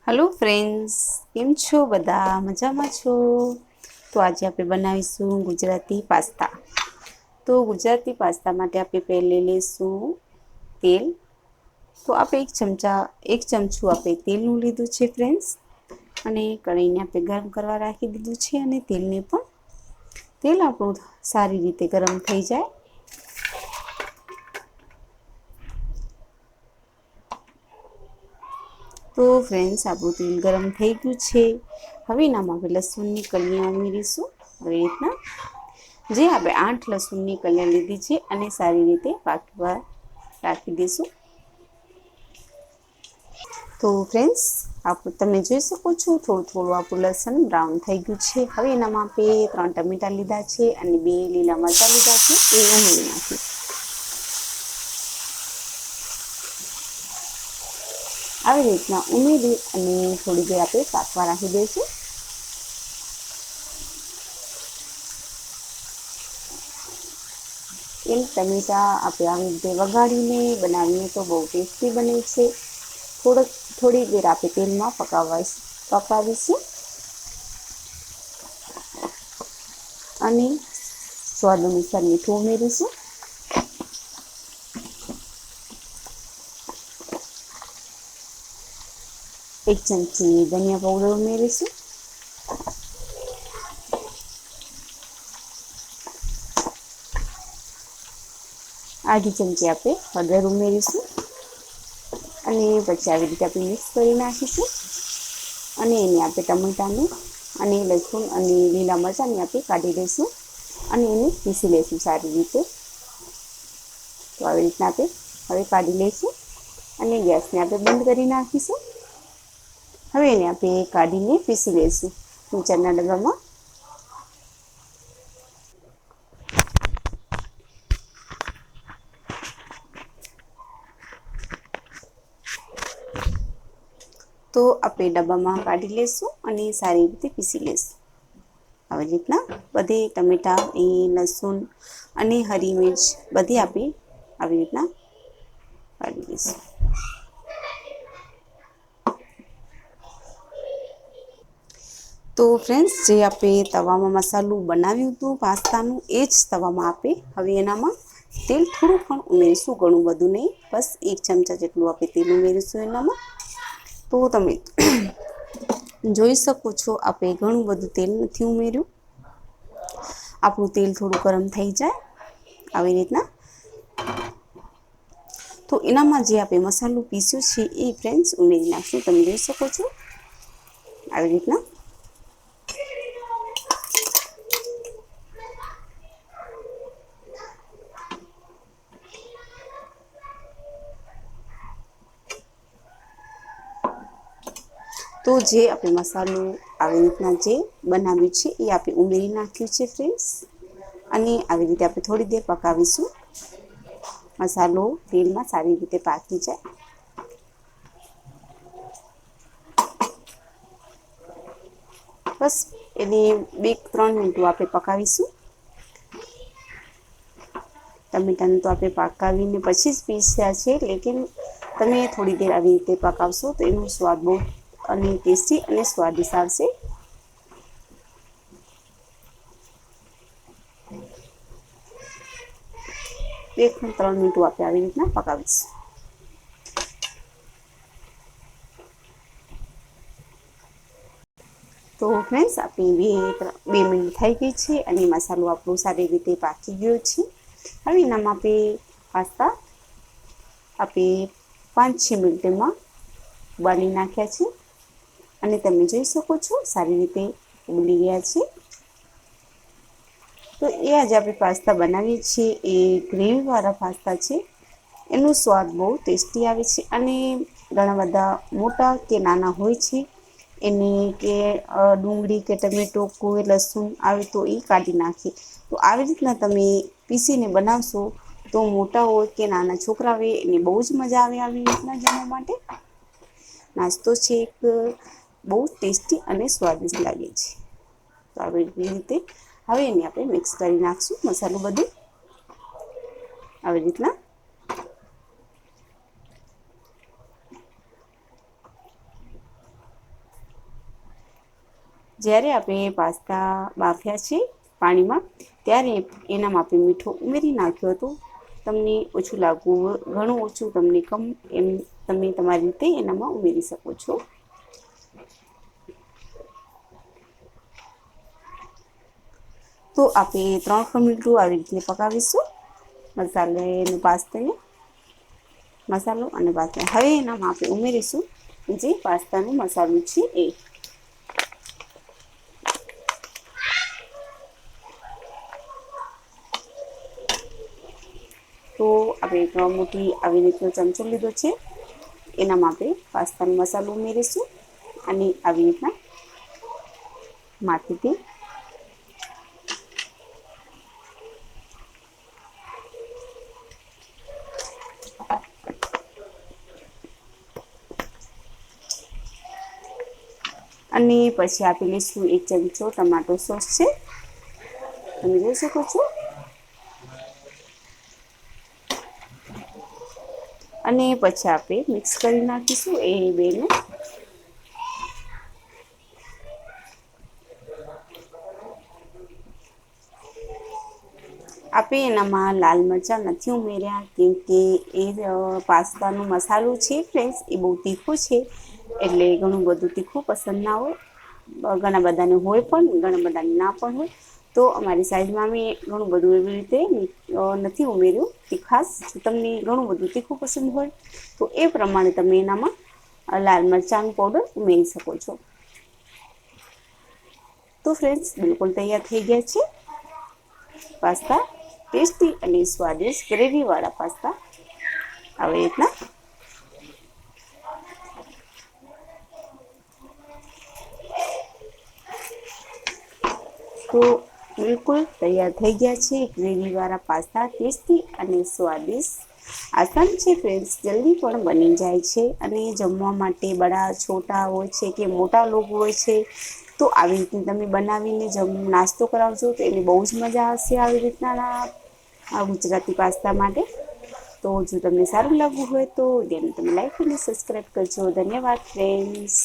Hello friends, केम छो बधा मजामां छो। तो आज આપણે બનાવીશું ગુજરાતી પાસ્તા। તો ગુજરાતી પાસ્તા માટે આપણે પહેલે લઈશું તેલ। તો આપણે એક ચમચું આપણે તેલનું લીધું છે ફ્રેન્ડ્સ, અને કઢાઈને આપણે ગરમ કરવા રાખી દીધું છે। અને તેલ આપણું સારી રીતે ગરમ થઈ જાય તો ફ્રેન્ડ્સ આપણું તેલ ગરમ થઈ ગયું છે। હવે એનામાં આપણે લસણની કળીਆਂ ઉમેરીશું। આવી રીતના જે આપણે 8 લસણની કળીਆਂ લીધી છે અને સારી રીતે પાકવા રાખી દઈશું। તો ફ્રેન્ડ્સ તમે જોઈ શકો છો થોડું થોડું આપણું લસણ બ્રાઉન થઈ ગયું છે। હવે એનામાં આપણે 3 ટમેટા લીધા છે અને 2 લીલા મરચાં લીધા છે, એ ઉમેરી નાખીએ। આવી રીતના ઉમેરી અને થોડી દેર આપણે પાકવા રાખી દઈશું। ટમેટા આપણે આવી રીતે વઘારીને બનાવીએ તો બહુ ટેસ્ટી બને છે। થોડી દેર આપણે તેલમાં પકાવીશું અને સ્વાદ અનુસાર મીઠું ઉમેરીશું। એક ચમચી ધનિયા પાવડર ઉમેરીશું। આધી ચમચી આપણે હળદર ઉમેરીશું અને પછી આવી રીતે આપણે મિક્સ કરી નાખીશું। અને એને આપણે ટમેટાને અને લસણ અને લીલા મરચાંને આપણે કાઢી લઈશું અને એને પીસી લઈશું સારી રીતે। તો આવી રીતના આપણે હવે કાઢી લઈશું અને ગેસને આપણે બંધ કરી નાખીશું। હવે એને આપણે કાઢીને પીસી લઈશું મિક્સરના ડબ્બામાં। તો આપણે ડબ્બામાં કાઢી લઈશું અને સારી રીતે પીસી લઈશું। આવી રીતના બધી ટમેટા લસણ અને હરી મિર્ચ બધી આપણે આવી રીતના કાઢી લઈશું। તો ફ્રેન્ડ્સ જે આપણે તવામાં મસાલું બનાવ્યું હતું પાસ્તાનું, એ જ તવામાં આપણે હવે એનામાં તેલ થોડું પણ ઉમેરીશું, ઘણું બધું નહીં, બસ 1 ચમચા જેટલું આપણે તેલ ઉમેરીશું એનામાં। તો તમે જોઈ શકો છો આપણે ઘણું બધું તેલ નથી ઉમેર્યું। આપણું તેલ થોડું ગરમ થઈ જાય આવી રીતના, તો એનામાં જે આપણે મસાલું પીસ્યું છે એ ફ્રેન્ડ્સ ઉમેરી નાખશું। તમે જોઈ શકો છો આવી રીતના। તો જે આપણે મસાલું આવી રીતના જે બનાવ્યું છે એ આપણે ઉમેરી નાખ્યું છે ફ્રેન્ડ્સ, અને આવી રીતે આપણે થોડી દેર પકાવીશું, મસાલો તેલમાં સારી રીતે પાકી જાય। બસ એને 2-3 મિનિટ આપણે પકાવીશું। ટમેટાને તો આપણે પકાવીને પછી જ પીસ્યા છે, લેકિન તમે થોડી દેર આવી રીતે પકાવશો તો એનો સ્વાદ બહુ અને ટેસ્ટી અને સ્વાદિષ્ટ આવશે। બે 3 મિનિટ આપણે આવી રીતના પકાવીશું। તો ફ્રેન્ડ્સ આપણી 2 મિનિટ થઈ ગઈ છે અને મસાલો આપણો સારી રીતે પાકી ગયો છે। હવે એનામાં આપણે પાસ્તા આપણે 5-6 મિનિટમાં ઉબાલી નાખ્યા છે અને તમે જોઈ શકો છો સારી રીતે ઉબલી ગયા છે। તો એ આજે આપણે પાસ્તા બનાવીએ છીએ એ ગ્રેવીવાળા પાસ્તા છે। એનો સ્વાદ બહુ ટેસ્ટી આવે છે અને ઘણા બધા મોટા કે નાના હોય છે, એને કે ડુંગળી કે ટમેટો કોઈ લસણ આવે તો એ કાઢી નાખીએ। તો આવી રીતના તમે પીસીને બનાવશો તો મોટા હોય કે નાના છોકરા હોય એને બહુ જ મજા આવે આવી રીતના જમવા માટે। નાસ્તો છે એક બહુ ટેસ્ટી અને સ્વાદિષ્ટ લાગે છે। તો આવી રીતે હવે એને આપણે મિક્સ કરી નાખશું મસાલો બધું આવી રીતના। જ્યારે આપણે પાસ્તા બાફ્યા છે પાણીમાં ત્યારે એનામાં આપણે મીઠું ઉમેરી નાખ્યું હતું. તમને ઓછું લાગવું હોય, ઘણું ઓછું તમને કમ એમ તમે તમારી રીતે એનામાં ઉમેરી શકો છો. તો આપણે 3 મિનિટ આવી રીતે પકાવીશું મસાલો અને પાસ્તા. હવે એનામાં આપણે ઉમેરીશું જે પાસ્તાનું મસાલો છે એ. તો આપણે 3 મુઠ્ઠી આવી રીતનો ચમચો લીધો છે, એનામાં આપણે પાસ્તાનો મસાલો ઉમેરીશું અને આવી રીતના માથેથી અને પછી આપી લઈશું 1 ચમચો ટમાટો સોસ છે, તમે જોઈ શકો છો. અને પછી આપણે મિક્સ કરી નાખીશું એ બેને. આપણે એનામાં લાલ મરચાં નથી ઉમેર્યા કેમ કે એ પાસ્તાનો મસાલો છે ફ્રેન્ડ્સ એ બહુ તીખું છે, એટલે ઘણું બધું તીખું પસંદ ના હોય. ઘણા બધાને હોય પણ, ઘણા બધાને ના પણ હોય. તો અમારી સાઈડમાં અમે ઘણું બધું એવી રીતે નથી ઉમેર્યું તીખાસ. તમને ઘણું બધું તીખું પસંદ હોય તો એ પ્રમાણે તમે એનામાં લાલ મરચાંનો પાવડર ઉમેરી શકો છો. તો ફ્રેન્ડ્સ બિલકુલ તૈયાર થઈ ગયા છે પાસ્તા. ટેસ્ટી અને સ્વાદિષ્ટ ગ્રેવીવાળા પાસ્તા આવી રીતના. તો બિલકુલ તૈયાર થઈ ગયા છે ગ્રેવીવાળા પાસ્તા, ટેસ્ટી અને સ્વાદિષ્ટ. આસાન છે ફ્રેન્ડ્સ, જલ્દી પણ બની જાય છે અને જમવા માટે બડા છોટા હોય છે કે મોટા લોકો હોય છે તો આવી રીતે તમે બનાવીને નાસ્તો કરાવજો તો એને બહુ જ મજા આવશે. આવી રીતના આ ગુજરાતી પાસ્તા માટે. તો જો તમને સારું લાગવું હોય તો તેને તમે લાઈક અને સબસ્ક્રાઈબ કરજો. ધન્યવાદ ફ્રેન્ડ્સ.